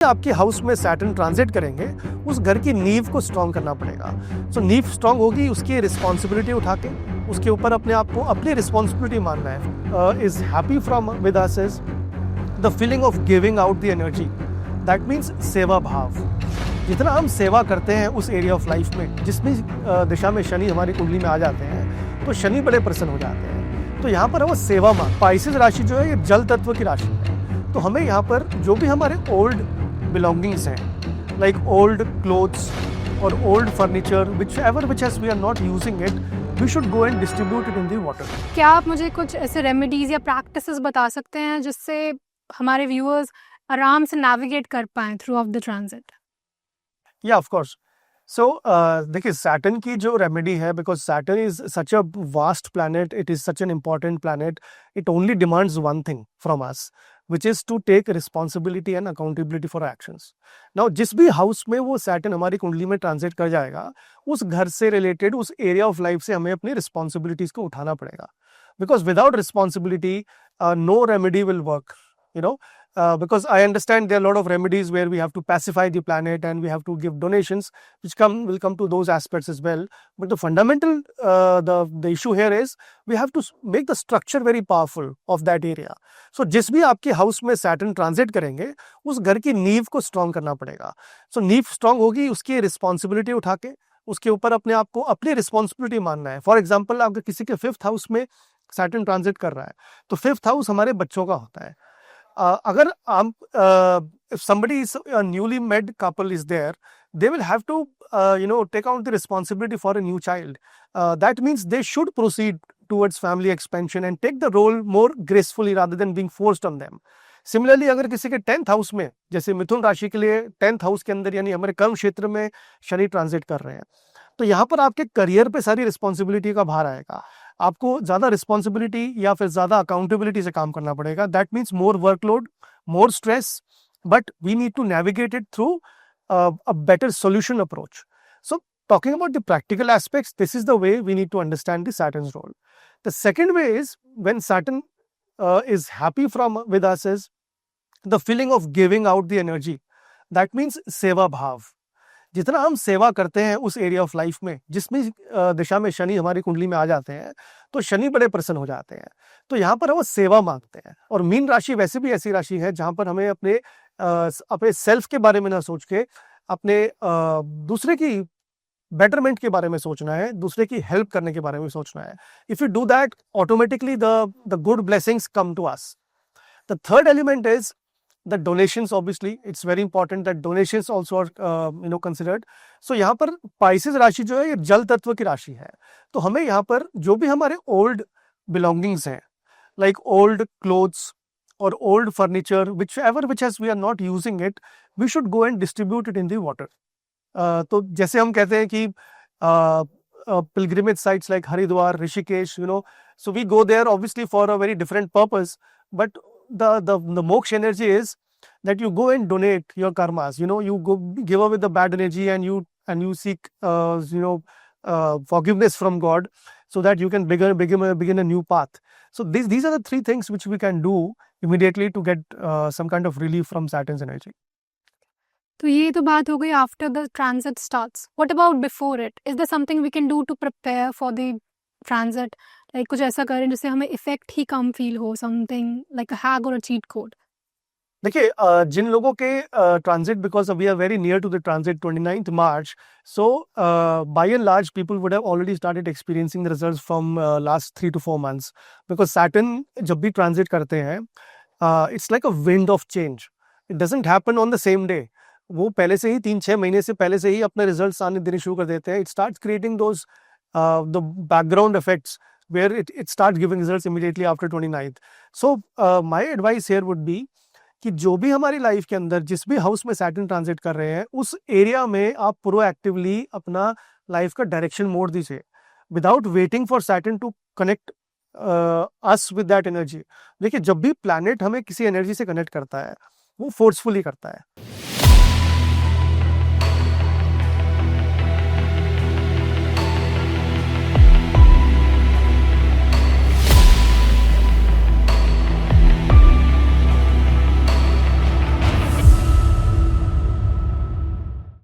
आपके हाउस में Saturn transit करेंगे, उस घर की नींव को स्ट्रॉन्ग करना पड़ेगा। सो नींव स्ट्रॉन्ग होगी, उसकी रिस्पॉन्सिबिलिटी उठा के उसके ऊपर अपने आप को अपनी रिस्पॉन्सिबिलिटी मानना है। Is happy from with us is the feeling of giving out the energy, that means सेवा भाव। जितना हम सेवा करते हैं उस एरिया ऑफ लाइफ में, जिस भी दिशा में शनि हमारी कुंडली में आ जाते हैं, तो शनि बड़े प्रसन्न हो जाते हैं। तो यहाँ पर वो सेवा मांग। पाइसेस राशि जो है ये जल तत्व की राशि है, तो हमें यहाँ पर जो भी हमारे ओल्ड बिलोंगिंग्स हैं, लाइक ओल्ड क्लोथ्स और old furniture, which we are not using it, we should go and distribute it in the water. क्या आप मुझे कुछ ऐसे रेमेडीज या प्रैक्टिसेस बता सकते हैं जिससे हमारे व्यूअर्स आराम से नेविगेट कर पाएं थ्रू ऑफ द ट्रांजिट? या ऑफ कोर्स। सो देखिए, सैटर्न की जो रेमेडी है, because Saturn is such a vast planet, it is such an important planet, it only demands one thing from us, which is to take responsibility and accountability for actions. Now, जिस भी house में वो Saturn हमारी कुंडली में transit कर जाएगा, उस घर से रिलेटेड, उस एरिया ऑफ लाइफ से हमें अपनी रिस्पॉन्सिबिलिटीज को उठाना पड़ेगा। Because without responsibility no remedy will work, you know. Because I understand there are a lot of remedies where we have to pacify the planet and we have to give donations, which will come to those aspects as well. But the fundamental, the issue here is we have to make the structure very powerful of that area. So जिस भी आपके house में Saturn transit करेंगे, उस घर की नींव को स्ट्रॉन्ग करना पड़ेगा। So नींव स्ट्रॉन्ग होगी, उसकी रिस्पॉन्सिबिलिटी उठा के उसके ऊपर अपने आप को अपनी रिस्पॉन्सिबिलिटी मानना है। फॉर एग्जाम्पल, अगर किसी के 5th हाउस में सैटर्न ट्रांजिट कर रहा है, तो 5th हाउस हमारे बच्चों का होता है। अगर आप if somebody is a newly met couple is there, they will have to take out the responsibility for a new child. That means they should proceed towards family expansion and take the role more gracefully rather than being forced on them. Similarly, अगर किसी के 10th house में, जैसे मिथुन राशि के लिए 10th house के अंदर यानी हमारे कर्म क्षेत्र में शनि ट्रांजिट कर रहे हैं, तो यहाँ पर आपके करियर पे सारी रिस्पॉन्सिबिलिटी का भार आएगा। आपको ज़्यादा रिस्पॉन्सिबिलिटी या फिर ज़्यादा अकाउंटेबिलिटी से काम करना पड़ेगा। That means more workload, more stress, but we need to navigate it through a better solution approach. So talking about the practical aspects, this is the way we need to understand the Saturn's role. The second way is when Saturn is happy with us is the feeling of giving out the energy. That means सेवा भाव। जितना हम सेवा करते हैं उस area of life में, जिसमें दिशा में शनि हमारी कुंडली में आ जाते हैं, तो शनि बड़े प्रसन्न हो जाते हैं। तो यहाँ पर वो सेवा मांगते हैं। और मीन राशि वैसे भी ऐसी राशि है जहाँ पर हमें अपने सेल्फ के बारे में ना सोच के अपने दूसरे की बेटरमेंट के बारे में सोचना है, दूसरे की हेल्प करने के बारे में सोचना है। If you do that, automatically the good blessings come to us. The third element is the donations. Obviously it's very important that donations also are considered. So यहाँ पर पाइसेस राशि जो है ये जल तत्व की राशि है, तो हमें यहाँ पर जो भी हमारे ओल्ड बिलोंगिंग्स हैं, लाइक ओल्ड क्लोथ्स और old furniture, which we are not using it, we should go and distribute it in the water. तो जैसे हम कहते हैं कि pilgrimage sites like Haridwar, Rishikesh, so we go there obviously for a very different purpose, but the moksha energy is that you go and donate your karmas. You go give away the bad energy and you seek forgiveness from God, so that you can begin a new path. So these are the three things which we can do immediately to get some kind of relief from Saturn's energy. तो ये तो बात हो गई after the transit starts. What about before it? Is there something we can do to prepare for the transit? Like कुछ ऐसा करें जिससे हमें इफेक्ट ही कम फील हो, समथिंग लाइक अ हैक और अ चीट कोड? देखिए, जिन लोगों के transit, because we are very near to the transit 29th March, so by and large people would have already started experiencing the results from last 3 to 4 months, because Saturn जब भी transit करते हैं, it's like a wind of change. It doesn't happen on the same day. वो पहले से ही 3-6 महीने से पहले से ही अपने रिजल्ट्स आने देने शुरू कर देते हैं। It starts creating those the background effects where it starts giving results immediately after 29th. So my advice here would be कि जो भी हमारी लाइफ के अंदर जिस भी हाउस में सैटर्न ट्रांजिट कर रहे हैं, उस एरिया में आप प्रोएक्टिवली अपना लाइफ का डायरेक्शन मोड़ दीजिए, without waiting for Saturn to connect us with that energy. देखिए, जब भी प्लैनेट हमें किसी एनर्जी से कनेक्ट करता है, वो फोर्सफुली करता है।